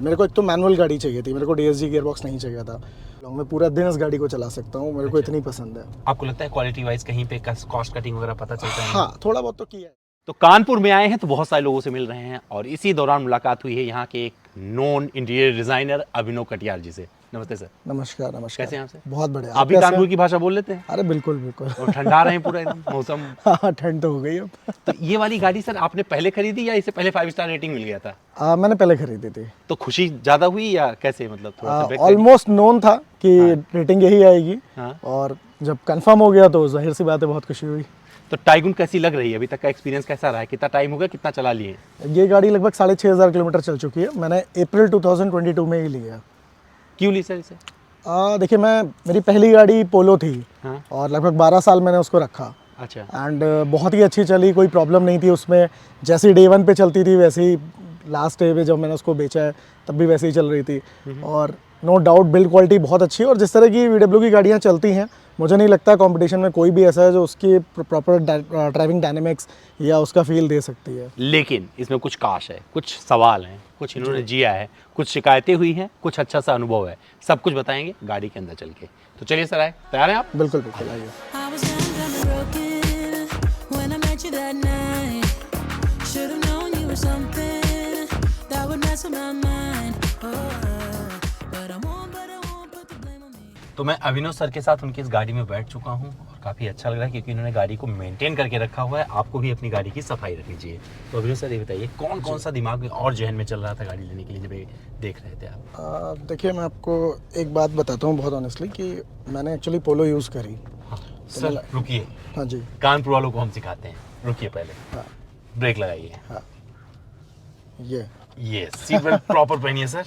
मेरे को एक तो मैनुअल गाड़ी चाहिए थी, मेरे को डीएसजी गियर बॉक्स नहीं चाहिए था। मैं पूरा दिन इस गाड़ी को चला सकता हूँ, मेरे को इतनी पसंद है। आपको लगता है क्वालिटी वाइज कहीं पे कॉस्ट कटिंग वगैरह पता चलता है? हाँ, थोड़ा बहुत तो किया है। तो कानपुर में आए हैं तो बहुत सारे लोगों से मिल रहे हैं और इसी दौरान मुलाकात हुई है यहाँ के एक नॉन इंटीरियर डिजाइनर अभिनव कटियार जी से। नमस्ते सर। नमस्कार नमस्कार। कैसे हैं आप सर? बहुत बढ़िया। आप भी कैसे कानपुर की भाषा बोल लेते हैं? अरे बिल्कुल बिल्कुल। और ठंडा रहे हैं पूरा एकदम मौसम? हाँ, ठंड तो हो गई अब। तो ये वाली गाड़ी सर आपने पहले खरीदी या इससे पहले 5 स्टार रेटिंग मिल गया था? मैंने पहले खरीदी थी। तो खुशी ज्यादा हुई या कैसे, मतलब थोड़ा सा ऑलमोस्ट नोन था कि रेटिंग यही आएगी। हाँ। और जब कंफर्म हो गया तो जाहिर सी बात है बहुत खुशी हुई। तो टाइगुन कैसी लग रही है? अभी तक का एक्सपीरियंस कैसा रहा है? कितना टाइम हो गया, कितना चला लिए? ये गाड़ी लगभग 6,500 किलोमीटर चल चुकी है। मैंने अप्रैल 2022 में ही ली है। क्यों ली सर इसे? देखिए, मेरी पहली गाड़ी पोलो थी। हाँ। और लगभग 12 साल मैंने उसको रखा। अच्छा। एंड बहुत ही अच्छी चली, कोई प्रॉब्लम नहीं थी उसमें। जैसी डे 1 पे चलती थी वैसे ही लास्ट डे पे जब मैंने उसको बेचा है तब भी वैसे ही चल रही थी। और नो डाउट बिल्ड क्वालिटी बहुत अच्छी है। और जिस तरह की VW की गाड़ियाँ चलती हैं, मुझे नहीं लगता कंपटीशन में कोई भी ऐसा है जो उसकी प्रॉपर ड्राइविंग डायनेमिक्स या उसका फील दे सकती है। लेकिन इसमें कुछ काश है, कुछ सवाल हैं, कुछ इन्होंने जिया है, कुछ शिकायतें हुई हैं, कुछ अच्छा सा अनुभव है। सब कुछ बताएंगे गाड़ी के अंदर चल के। तो चलिए सर, आए, तैयार हैं आप? बिल्कुल बिल्कुल, आइए। I was young and broken when I met you that night. Should have known you were something that would mess with my mind. But I won't put the blame on me. तो मैं अभिनव sir के साथ उनकी इस गाड़ी में बैठ चुका हूँ और काफ़ी अच्छा लग रहा है क्योंकि इन्होंने गाड़ी को मेंटेन करके रखा हुआ है। आपको भी अपनी गाड़ी की सफाई रखनी चाहिए। तो अभिनव सर, ये बताइए कौन कौन सा दिमाग में और जहन में चल रहा था गाड़ी लेने के लिए जब ये देख रहे थे आप? देखिए, मैं आपको एक बात बताता हूँ बहुत ऑनेस्टली कि मैंने एक्चुअली पोलो यूज़ करी। हाँ। सर रुकिए, हाँ जी। कानपुर वालों को हम सिखाते हैं। रुकिए पहले, हाँ। ब्रेक लगाइए। हाँ, ये सीट बेल्ट प्रॉपर पहनिए सर।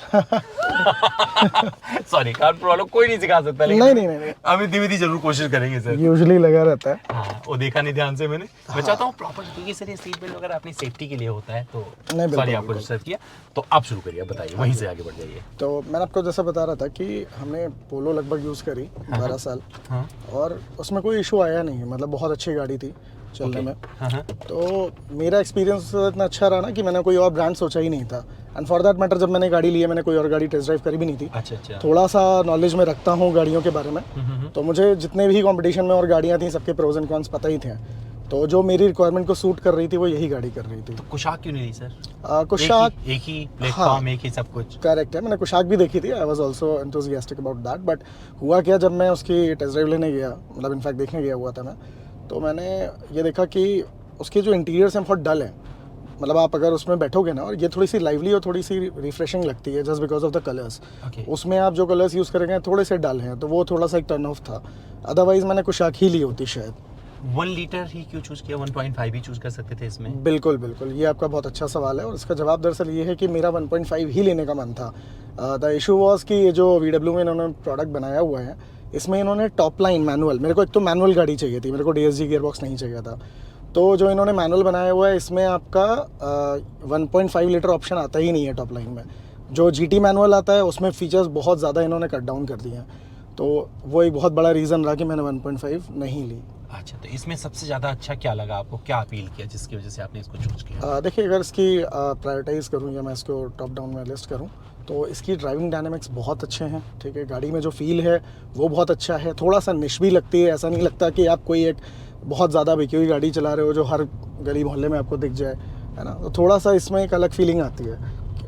सॉरी, कानपुर वालों कोई नहीं सिखा सकता, लेकिन नहीं। अभी धीरे जरूर कोशिश करेंगे सर। यूजुअली लगा रहता है। हाँ, वो देखा नहीं ध्यान से मैंने। मैं चाहता हूँ प्रॉपर, क्योंकि सर ये सीट बेल्ट वगैरह अपनी सेफ्टी के लिए होता है। तो बिल्कुल, सॉरी आपको डिस्टर्ब किया। तो आप शुरू करिए, बताइए, वहीं से आगे बढ़ जाइए। तो मैंने आपको जैसा बता रहा था कि हमने पोलो लगभग यूज़ करी 12 साल। हाँ। और उसमें कोई इशू आया नहीं, मतलब बहुत अच्छी गाड़ी थी चलने में। हाँ। तो मेरा एक्सपीरियंस इतना अच्छा रहा ना कि मैंने कोई और ब्रांड सोचा ही नहीं था। एंड फॉर दैट मैटर, जब मैंने गाड़ी ली है मैंने कोई और गाड़ी टेस्ट ड्राइव करी भी नहीं थी। अच्छा। थोड़ा सा नॉलेज में रखता हूँ गाड़ियों के बारे में। तो मुझे जितने भी कंपटीशन में और गाड़ियाँ थी सबके प्रोज एंड कॉन्स पता ही थे। तो जो मेरी रिक्वायरमेंट को सूट कर रही थी वो यही गाड़ी कर रही थी। तो कुशाक क्यों नहीं ली सर? कुशाक एक ही प्लेटफॉर्म, एक ही सब कुछ। करेक्ट है, मैंने कुशाक भी देखी थी। I was also enthusiastic about that. But हुआ क्या, जब मैं उसकी टेस्ट ड्राइव लेने गया, मतलब इनफैक्ट देखने गया हुआ था मैं, तो मैंने ये देखा कि उसके जो इंटीरियर्स हैं बहुत डल हैं। मतलब आप अगर उसमें बैठोगे ना, और ये थोड़ी सी लाइवली और थोड़ी सी रिफ्रेशिंग लगती है just because of the colours. उसमें आप जो कलर्स यूज़ करेंगे थोड़े से डल हैं, तो वो थोड़ा सा एक टर्न ऑफ था। अदरवाइज मैंने कुशाक ही ली होती शायद। 1 लीटर ही क्यों चूज किया? 1.5 भी चूज कर सकते थे इसमें। बिल्कुल, ये आपका बहुत अच्छा सवाल है और इसका जवाब दरअसल ये है कि मेरा 1.5 ही लेने का मन था। द इशू वॉज कि ये जो VW में इन्होंने प्रोडक्ट बनाया हुआ है, इसमें इन्होंने टॉप लाइन मैनुअल, मेरे को एक तो मैनुअल गाड़ी चाहिए थी, मेरे को DSG गियर बॉक्स नहीं चाहिए था। तो जो इन्होंने मैनुअल बनाया हुआ है इसमें आपका 1.5 लीटर ऑप्शन आता ही नहीं है टॉप लाइन में। जो GT मैनुअल आता है उसमें फीचर्स बहुत ज़्यादा इन्होंने कट डाउन कर दिए हैं। तो वो एक बहुत बड़ा रीज़न रहा कि मैंने 1.5 नहीं ली। अच्छा, तो इसमें सबसे ज़्यादा अच्छा क्या लगा आपको? क्या अपील किया जिसकी वजह से आपने इसको चूज किया? देखिए, अगर इसकी प्रायोरिटाइज़ करूँ या मैं इसको टॉप डाउन में लिस्ट करूँ तो इसकी ड्राइविंग डायनेमिक्स बहुत अच्छे हैं। ठीक है, गाड़ी में जो फील है वो बहुत अच्छा है। थोड़ा सा निश भी लगती है, ऐसा नहीं लगता कि आप कोई एक बहुत ज़्यादा बिकी हुई गाड़ी चला रहे हो जो हर गली मोहल्ले में आपको दिख जाए, है ना। तो थोड़ा सा इसमें एक अलग फीलिंग आती है।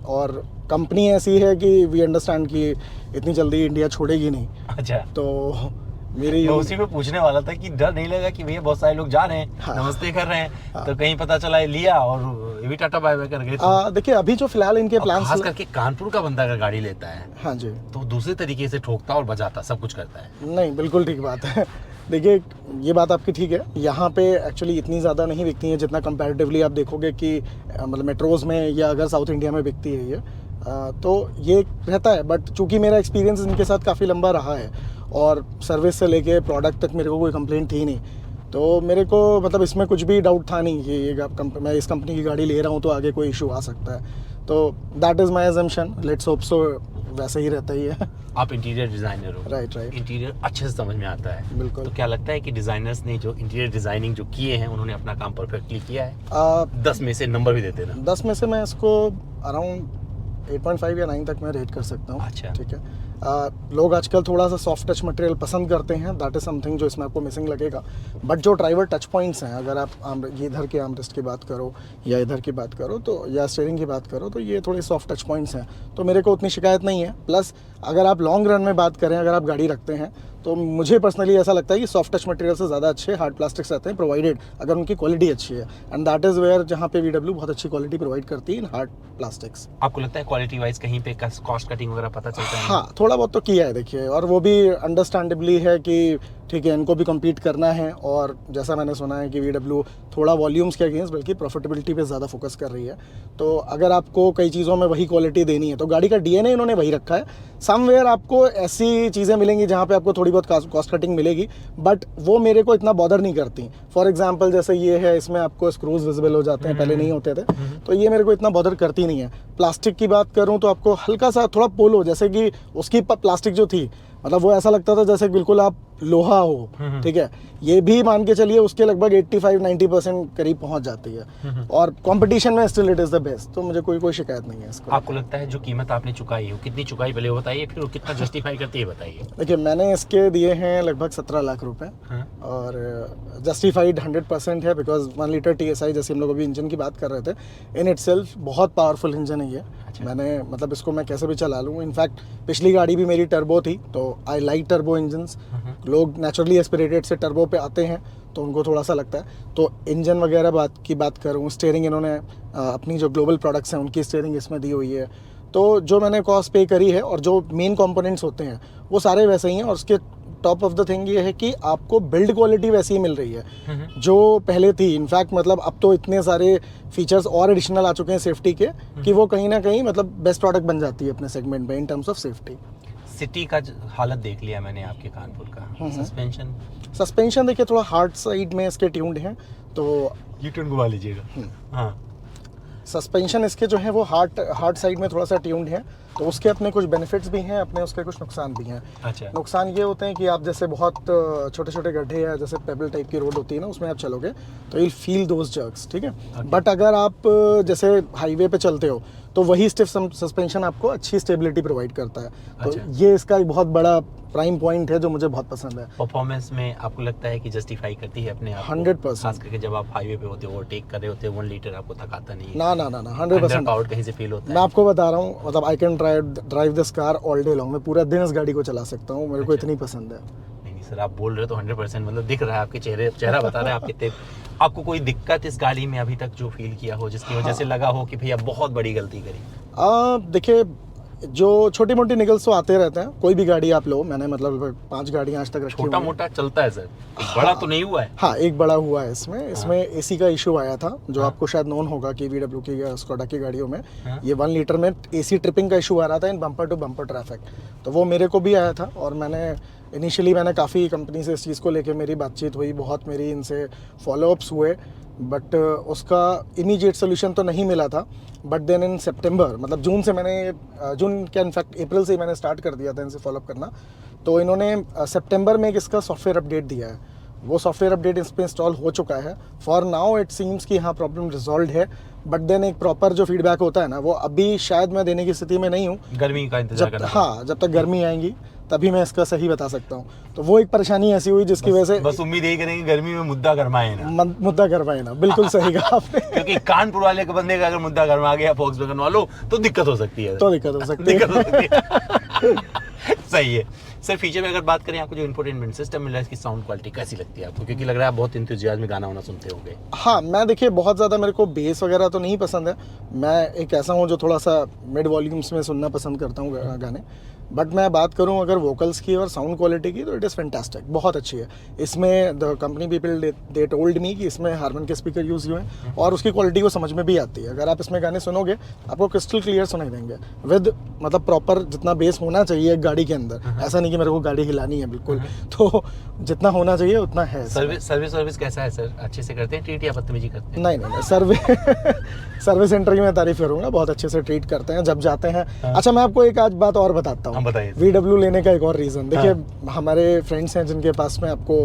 और कंपनी ऐसी है कि वी अंडरस्टैंड कि इतनी जल्दी इंडिया छोड़ेगी नहीं। अच्छा, तो मेरी मैं उसी पे पूछने वाला था कि डर नहीं लगा कि भैया बहुत सारे लोग जा रहे हैं, हाँ। नमस्ते कर रहे हैं, तो कहीं पता चला लिया और ये भी टाटा बाय बाय कर गए। देखिए, अभी जो फिलहाल इनके प्लान्स, खास करके कानपुर का बंदा अगर गाड़ी लेता है, हाँ जी, तो दूसरे तरीके से ठोकता और बजाता, सब कुछ करता है। नहीं, बिल्कुल ठीक बात है। देखिए, ये बात आपकी ठीक है। यहाँ पे एक्चुअली इतनी ज़्यादा नहीं बिकती है जितना कंपैरेटिवली आप देखोगे कि मतलब मेट्रोज़ में या अगर साउथ इंडिया में बिकती है ये। तो ये रहता है। बट चूँकि मेरा एक्सपीरियंस इनके साथ काफ़ी लंबा रहा है और सर्विस से लेके प्रोडक्ट तक मेरे को कोई कंप्लेंट थी नहीं, तो मेरे को मतलब इसमें कुछ भी डाउट था नहीं कि मैं इस कंपनी की गाड़ी ले रहा हूँ तो आगे कोई इशू आ सकता है। तो that is my assumption. Let's hope so वैसे ही रहता ही है। आप इंटीरियर डिजाइनर हो, राइट। इंटीरियर अच्छे से समझ में आता है। बिल्कुल। तो क्या लगता है कि डिजाइनर्स ने जो इंटीरियर डिजाइनिंग जो किए हैं उन्होंने अपना काम परफेक्टली किया है? 10 में से नंबर भी देते ना। 10 में से मैं इसको अराउंड 8.5 या 9 तक मैं रेट कर सकता हूँ। अच्छा। ठीक है। लोग आजकल थोड़ा सा सॉफ्ट टच मटेरियल पसंद करते हैं, दैट इज़ समथिंग जो इसमें आपको मिसिंग लगेगा। बट जो ड्राइवर टच पॉइंट्स हैं, अगर आप ये इधर के आर्मरेस्ट की बात करो या इधर की बात करो तो, या स्टीयरिंग की बात करो, तो ये थोड़े सॉफ्ट टच पॉइंट्स हैं, तो मेरे को उतनी शिकायत नहीं है। प्लस अगर आप लॉन्ग रन में बात करें, अगर आप गाड़ी रखते हैं, तो मुझे पर्सनली ऐसा लगता है कि सॉफ्ट टच मटेरियल से ज़्यादा अच्छे हार्ड प्लास्टिक्स रहते हैं, प्रोवाइडेड अगर उनकी क्वालिटी अच्छी है। एंड दैट इज़ वेयर जहाँ पे VW बहुत अच्छी क्वालिटी प्रोवाइड करती है इन हार्ड प्लास्टिक्स। आपको लगता है क्वालिटी वाइज कहीं पे कॉस्ट कटिंग वगैरह पता चलता है? हाँ, थोड़ा बहुत तो किया है देखिए, और वो भी अंडरस्टैंडेबली है कि ठीक है, इनको भी कम्पीट करना है। और जैसा मैंने सुना है कि VW थोड़ा वॉल्यूम्स के अगेंस्ट बल्कि प्रॉफिटेबिलिटी पे ज़्यादा फोकस कर रही है। तो अगर आपको कई चीज़ों में वही क्वालिटी देनी है, तो गाड़ी का DNA इन्होंने वही रखा है। समवेयर आपको ऐसी चीज़ें मिलेंगी जहाँ पे आपको थोड़ी बहुत कॉस्ट कटिंग मिलेगी, बट वो मेरे को इतना बॉदर नहीं करती। फॉर एग्जांपल जैसे ये है, इसमें आपको स्क्रूज विजिबल हो जाते हैं, पहले नहीं होते थे, तो ये मेरे को इतना बॉदर करती नहीं है। प्लास्टिक की बात करूँ तो आपको हल्का सा थोड़ा पोलो, जैसे कि उसकी प्लास्टिक जो थी, मतलब वो ऐसा लगता था जैसे बिल्कुल आप लोहा हो। ठीक है, ये भी मान के चलिए उसके लगभग 85-90% करीब पहुंच जाती है। और कंपटीशन में still it is the best, तो मुझे कोई शिकायत नहीं है इसको। आपको लगता है जो कीमत आपने चुकाई हो, कितनी चुकाई पहले वो बताइए, फिर वो कितना जस्टिफाई करती है बताइए। देखिए, मैंने इसके दिए हैं लगभग 17 लाख रुपए, हाँ। और जस्टिफाइड 100% है, बिकॉज 1 लीटर TSI, जैसे हम लोग अभी इंजन की बात कर रहे थे, इन इटसेल्फ बहुत पावरफुल इंजन है ये। मैंने मतलब इसको मैं कैसे भी चला लूँ। इनफैक्ट पिछली गाड़ी भी मेरी टर्बो थी, तो आई लाइक टर्बो इंजन्स। लोग नेचुरली एस्पिरेटेड से टर्बो पे आते हैं तो उनको थोड़ा सा लगता है। तो इंजन वगैरह की बात करूँ, स्टीयरिंग इन्होंने अपनी जो ग्लोबल प्रोडक्ट्स हैं उनकी स्टीयरिंग इसमें दी हुई है। तो जो मैंने कॉस्ट पे करी है और जो मेन कंपोनेंट्स होते हैं वो सारे वैसे ही हैं। और उसके टॉप ऑफ द थिंग ये है कि आपको बिल्ड क्वालिटी वैसी ही मिल रही है जो पहले थी। इनफैक्ट मतलब अब तो इतने सारे फीचर्स और एडिशनल आ चुके हैं सेफ्टी के, कि वो कहीं ना कहीं मतलब बेस्ट प्रोडक्ट बन जाती है अपने सेगमेंट में in terms of safety. City का हालत देख लिया मैंने आपके कानपुर का। सस्पेंशन देखिए थोड़ा हार्ड साइड में इसके ट्यून्ड हैं, तो ये ट्यून घुमा लीजिएगा। हाँ, सस्पेंशन इसके जो है वो हार्ड साइड में थोड़ा सा ट्यून्ड है, तो उसके अपने कुछ बेनिफिट्स भी हैं, अपने उसके कुछ नुकसान भी हैं। अच्छा। नुकसान ये होते हैं कि आप जैसे बहुत छोटे छोटे गड्ढे या जैसे पेबल टाइप की रोड होती है ना, उसमें आप चलोगे तो यू फील दोज जर्क्स। ठीक है, बट अगर आप जैसे हाईवे पे चलते हो तो वही स्टिफ सस्पेंशन आपको अच्छी स्टेबिलिटी प्रोवाइड करता है। तो ये इसका एक बहुत बड़ा प्राइम पॉइंट है जो मुझे बहुत पसंद है। परफॉर्मेंस में आपको लगता है कि जस्टिफाई करती है अपने आप 100%। खास करके जब आप हाईवे पे होते हो, ओवरटेक कर रहे होते हो, 1 लीटर आपको थकाता नहीं है? ना 100% पावर कहीं से फील होता है? मैं आपको बता रहा हूँ, मतलब I can drive this car all day long. मैं पूरा दिन इस गाड़ी को चला सकता हूँ, मेरे को इतनी पसंद है। नहीं सर, आप बोल रहे हो तो 100% मतलब दिख रहा है, आपके चेहरा बता रहा है आप कितने। आपको कोई दिक्कत इस गाड़ी में अभी तक जो फील किया हो, जिसकी वजह से लगा हो कि भैया बहुत बड़ी गलती करी? देखिए, जो छोटी मोटी निकल्स तो आते रहते हैं, कोई भी गाड़ी आप लो। मैंने मतलब 5 गाड़ियाँ आज तक रखी हुई हैं। छोटा मोटा चलता है सर, बड़ा तो नहीं हुआ है? हाँ, एक बड़ा हुआ है इसमें AC का इशू आया था, जो आपको शायद नोन होगा कि VW की या स्कोडा की गाड़ियों में ये 1 लीटर में AC ट्रिपिंग का इशू आ रहा था इन बम्पर टू बम्पर ट्रैफिक। तो वो मेरे को भी आया था, और मैंने काफ़ी कंपनी से इस चीज़ को लेके मेरी बातचीत हुई, बहुत मेरी इनसे फॉलोअप्स हुए, बट उसका इमीडिएट सोल्यूशन तो नहीं मिला था। बट देन इन सितंबर, मतलब जून के इनफैक्ट अप्रैल से मैंने स्टार्ट कर दिया था इनसे फॉलोअप करना। तो इन्होंने सितंबर में एक इसका सॉफ्टवेयर अपडेट दिया है, वो सॉफ्टवेयर अपडेट इस पर इंस्टॉल हो चुका है। फॉर नाउ इट सीम्स कि हाँ प्रॉब्लम रिजॉल्व है, बट देन एक प्रॉपर जो फीडबैक होता है ना, वो अभी शायद मैं देने की स्थिति में नहीं हूँ। गर्मी का इंतजार करना। हाँ, जब तक गर्मी आएंगी तभी मैं इसका सही बता सकता हूँ। तो वो एक परेशानी ऐसी हुई जिसकी वजह से बस उम्मीद यही करेंगे गर्मी में मुद्दा गरमाए ना। मुद्दा गरमाए ना, बिल्कुल सही कहा आपने। क्योंकि कानपुर वाले के बंदे का अगर मुद्दा गरमा गया फोक्सवैगन वालों, तो दिक्कत हो सकती है। सही है सर। फीचर में अगर बात करें, आपको जो इंफोटेनमेंट सिस्टम मिल रहा है, इसकी साउंड क्वालिटी कैसी लगती है आपको? क्योंकि लग रहा है आप बहुत इंतज़ाम में गाना वाना सुनते होंगे। हाँ, मैं देखिए बहुत ज़्यादा मेरे को बेस वगैरह तो नहीं पसंद है। मैं एक ऐसा हूँ जो थोड़ा सा मिड वॉल्यूम्स में सुनना पसंद करता हूँ गाने। बट मैं बात करूं अगर वोकल्स की और साउंड क्वालिटी की, तो इट इज़ फैंटास्टिक, बहुत अच्छी है। इसमें the company people they told me कि इसमें हारमन के स्पीकर यूज़ हुए हैं, और उसकी क्वालिटी को समझ में भी आती है। अगर आप इसमें गाने सुनोगे आपको क्रिस्टल क्लियर सुनाई देंगे, विद मतलब प्रॉपर जितना बेस होना चाहिए एक गाड़ी के अंदर। ऐसा नहीं कि मेरे को गाड़ी हिलानी है, बिल्कुल, तो जितना होना चाहिए उतना है। सर्विस कैसा है सर? अच्छे से करते हैं ट्रीट या बदतमीजी करते हैं? नहीं, सर्विस सेंटर की मैं तारीफ करूँगा, बहुत अच्छे से ट्रीट करते हैं जब जाते हैं। अच्छा, मैं आपको एक आज बात और बताता हूँ। VW लेने का एक और रीज़न देखिए, हमारे फ्रेंड्स हैं जिनके पास में आपको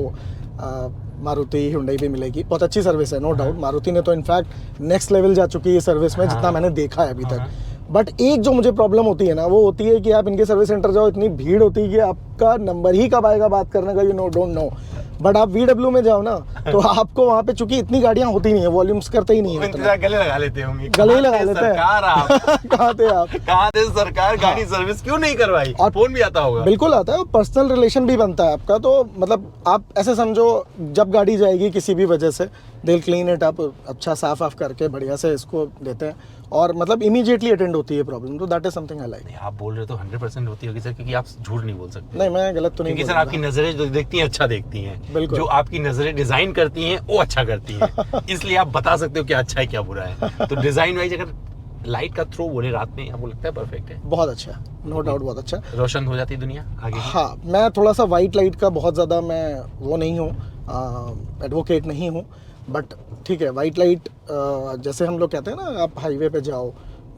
मारुति हुंडई भी मिलेगी, बहुत अच्छी सर्विस है, नो डाउट। मारुति ने तो इनफैक्ट नेक्स्ट लेवल जा चुकी है सर्विस में, जितना मैंने देखा है अभी तक। बट एक जो मुझे प्रॉब्लम होती है ना, वो होती है कि आप इनके सर्विस सेंटर जाओ, इतनी भीड़ होती है कि आपका नंबर ही कब आएगा बात करने का, डोंट नो। बट आप VW में जाओ ना, तो आपको वहाँ पे चूंकि इतनी गाड़ियाँ होती नहीं है, वॉल्यूम्स करते ही नहीं है, इंतजार गले लगा लेते होंगे, गले ही लगा लेते हैं। सरकार आप कहाँ थे आप? कहाँ थे सरकार, गाड़ी सर्विस क्यों नहीं करवाई? और फोन भी आता होगा। बिल्कुल आता है, पर्सनल रिलेशन भी बनता है आपका। तो मतलब आप ऐसे समझो, जब गाड़ी जाएगी किसी भी वजह से, दिल क्लीन इट अप, अच्छा साफ आफ करके बढ़िया से इसको देते हैं, और मतलब इमीडिएटली अटेंड होती है प्रॉब्लम। तो that is something I like. आप बोल रहे हो तो 100% होती होगी सर, क्योंकि आप झूठ नहीं बोल सकते। नहीं, मैं गलत तो नहीं क्योंकि बोल सर आपकी नजरें जो देखती हैं अच्छा देखती हैं, बिल्कुल। जो आपकी नजरें डिजाइन करती हैं वो अच्छा करती हैं, इसलिए आप बता सकते हो क्या अच्छा है क्या बुरा है। तो डिजाइन वाइज अगर लाइट का थ्रो बोले रात में, आपको लगता है परफेक्ट है? बहुत अच्छा, नो डाउट बहुत अच्छा। रोशन हो जाती है दुनिया आगे। हाँ, मैं थोड़ा सा वाइट लाइट का बहुत ज़्यादा मैं वो नहीं हूँ, एडवोकेट नहीं हूँ, बट ठीक है, वाइट लाइट जैसे हम लोग कहते हैं ना, आप हाईवे पे जाओ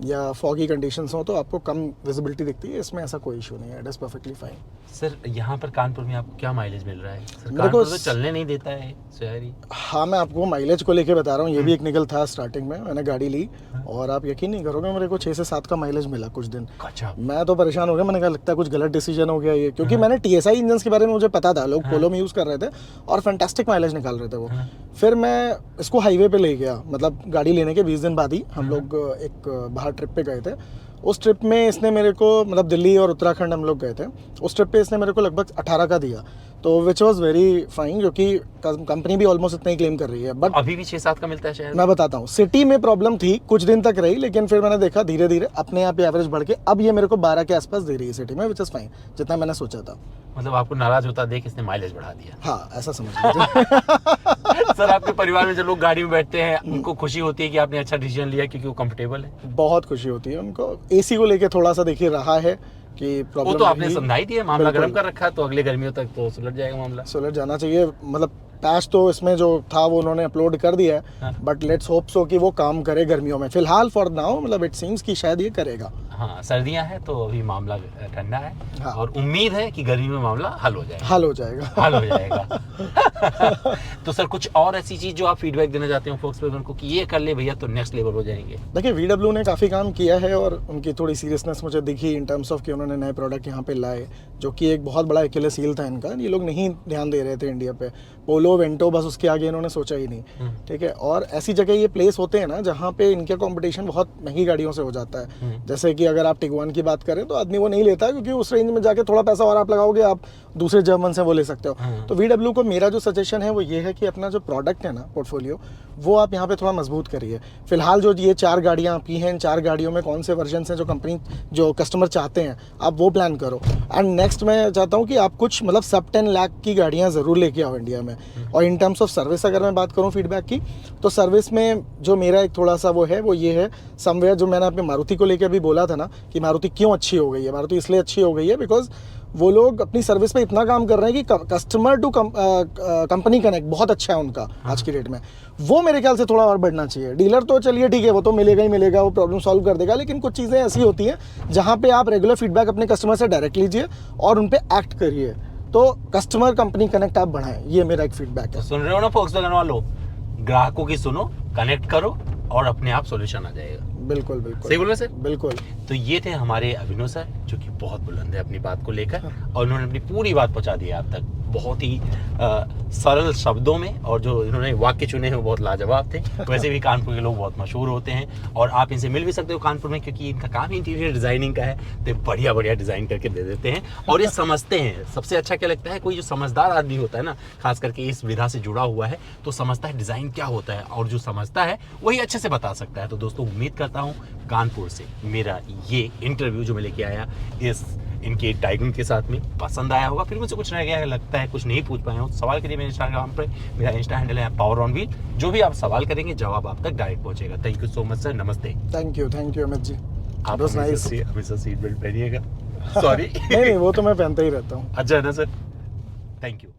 या फॉगी कंडीशंस हो तो आपको कम विजिबिलिटी दिखती है, इसमें ऐसा कोई इशू नहीं है, it is perfectly fine. Sir यहाँ पर कानपुर में आपको क्या माइलेज मिल रहा है? सर मेरे कानपुर को तो चलने नहीं देता है शहरी। हाँ, मैं आपको माइलेज को लेके बता रहा हूँ, ये भी एक निकल था स्टार्टिंग में, मैंने गाड़ी ली और आप यकीन नहीं करोगे, मेरे को 6 से 7 का माइलेज मिला कुछ दिन। अच्छा। मैं तो परेशान हो गया, मैंने कहा लगता है कुछ गलत डिसीजन हो गया ये, क्योंकि मैंने TSI इंजन के बारे में मुझे पता था, लोग पोलो में यूज़ कर रहे थे और फैंटास्टिक माइलेज निकाल रहे थे वो। फिर मैं इसको हाईवे पे ले गया, मतलब गाड़ी लेने के 20 दिन बाद ही हम लोग एक बाहर ट्रिप पे गए थे। उस ट्रिप में इसने मेरे को, मतलब दिल्ली और उत्तराखंड हम लोग गए थे, उस ट्रिप पे इसने मेरे को लगभग 18 का दिया, तो विच वॉज वेरी फाइन, क्योंकि कंपनी भी ऑलमोस्ट इतना ही क्लेम कर रही है। बट अभी भी 6-7 का मिलता है शहर में? मैं बताता हूँ, सिटी में प्रॉब्लम थी, कुछ दिन तक रही, लेकिन फिर मैंने देखा धीरे धीरे अपने आप एवरेज बढ़ के अब ये मेरे को 12 के आसपास दे रही है सिटी में, विच इज़ फाइन, जितना मैंने सोचा था। मतलब आपको नाराज होता देख इसने माइलेज बढ़ा दिया? हाँ, ऐसा समझ लीजिए। सर आपके परिवार में जो लोग गाड़ी में बैठते हैं उनको खुशी होती है कि आपने अच्छा डिसीजन लिया क्योंकि वो कंफर्टेबल है? बहुत खुशी होती है उनको। AC को लेके थोड़ा सा देखिए रहा है कि प्रॉब्लम, वो तो आपने समझाई दिया, मामला बिल्कुल। गर्म कर रखा, तो अगले गर्मियों तक तो सुलझ जाएगा मामला। सुलझ जाना चाहिए, मतलब पैच तो इसमें जो था वो उन्होंने अपलोड कर दिया है, बट लेट्स होप सो कि वो काम करे गर्मियों में। फिलहाल फॉर नाउ मतलब इट सीम्स कि शायद ये करेगा। हाँ, सर्दियां हैं तो अभी मामला ठंडा है। हाँ। और उम्मीद है कि गर्मी में मामला हल हो जाएगा। हल हो जाएगा। हल हो जाएगा। तो सर कुछ और ऐसी चीज जो आप फीडबैक देना चाहते हो फोक्सवैगन को कि ये कर ले भैया तो नेक्स्ट लेवल हो जाएंगे? देखिए, VW ने काफ़ी काम किया है और उनकी थोड़ी सीरियसनेस मुझे दिखी इन टर्म्स ऑफ कि उन्होंने नए प्रोडक्ट यहाँ पे लाए, जो कि एक बहुत बड़ा एक्लेस हील था इनका। ये लोग नहीं ध्यान दे रहे थे इंडिया पे, पोलो वेंटो बस उसके आगे इन्होंने सोचा ही नहीं। ठीक है, और ऐसी जगह ये प्लेस होते हैं ना जहाँ पे इनके कंपटीशन बहुत महंगी गाड़ियों से हो जाता है। जैसे कि अगर आप टिगवान की बात करें तो आदमी वो नहीं लेता, क्योंकि उस रेंज में जाके थोड़ा पैसा और आप लगाओगे, आप दूसरे जर्मन से वो ले सकते हो। तो VW को मेरा जो सजेशन है वो ये है कि अपना जो प्रोडक्ट है ना, पोर्टफोलियो, वो आप यहाँ पे थोड़ा मजबूत करिए। फिलहाल जो ये 4 गाड़ियाँ आपकी हैं, इन 4 गाड़ियों में कौन से वर्जन हैं जो कंपनी, जो कस्टमर चाहते हैं, आप वो प्लान करो। एंड नेक्स्ट मैं चाहता हूँ कि आप कुछ मतलब सब 10 लाख की गाड़ियाँ ज़रूर लेके आओ इंडिया में। और इन टर्म्स ऑफ सर्विस अगर मैं बात करूँ फीडबैक की, तो सर्विस में जो मेरा एक थोड़ा सा वो है, वो ये है समवेयर, जो मैंने अपने मारुति को लेकर भी बोला था ना कि मारुति क्यों अच्छी हो गई है। मारुति इसलिए अच्छी हो गई है बिकॉज वो लोग अपनी सर्विस पे इतना काम कर रहे हैं कि कस्टमर टू कंपनी कनेक्ट बहुत अच्छा है उनका आज की डेट में। वो मेरे ख्याल से थोड़ा और बढ़ना चाहिए। डीलर तो चलिए ठीक है, वो तो मिलेगा ही मिलेगा, वो प्रॉब्लम सॉल्व कर देगा, लेकिन कुछ चीज़ें ऐसी होती हैं जहाँ पे आप रेगुलर फीडबैक अपने कस्टमर से डायरेक्ट लीजिए और उन पर एक्ट करिए, तो कस्टमर कंपनी कनेक्ट आप बढ़ाएं। ये मेरा एक फीडबैक है। सुन रहे हो ना फोक्सवैगन वालों, ग्राहकों की सुनो, कनेक्ट करो और अपने आप सॉल्यूशन आ जाएगा। बिल्कुल बिल्कुल सही बोल रहे सर? बिल्कुल। तो ये थे हमारे अभिनव सर, जो कि बहुत बुलंद है अपनी बात को लेकर, और उन्होंने अपनी पूरी बात पहुंचा दी है आप तक बहुत ही सरल शब्दों में, और जो इन्होंने वाक्य चुने हैं वो बहुत लाजवाब थे। वैसे भी कानपुर के लोग बहुत मशहूर होते हैं और आप इनसे मिल भी सकते हो कानपुर में, क्योंकि इनका काम ही इंटीरियर डिजाइनिंग का है, तो बढ़िया बढ़िया डिजाइन करके दे देते हैं और ये समझते हैं। सबसे अच्छा क्या लगता है, कोई जो समझदार आदमी होता है ना, खास करके इस विधा से जुड़ा हुआ है, तो समझता है डिजाइन क्या होता है, और जो समझता है वही अच्छे से बता सकता है। तो दोस्तों उम्मीद करता हूँ कानपुर से मेरा ये इंटरव्यू जो मैं लेके आया इस इनके टाइगन के साथ में पसंद आया होगा। फिर मुझसे कुछ रह गया लगता है, कुछ नहीं पूछ पाए हो, सवाल करिए मेरे इंस्टाग्राम पर, मेरा इंस्टा हैंडल है पावर ऑन व्हील। जो भी आप सवाल करेंगे जवाब आप तक डायरेक्ट पहुंचेगा। Thank you so much sir, नमस्ते। थैंक यू अमित जी, आप हमेशा सीट बेल्ट पहनिएगा। सॉरी नहीं, वो तो मैं पहनता ही रहता हूँ। अच्छा है ना सर, थैंक यू।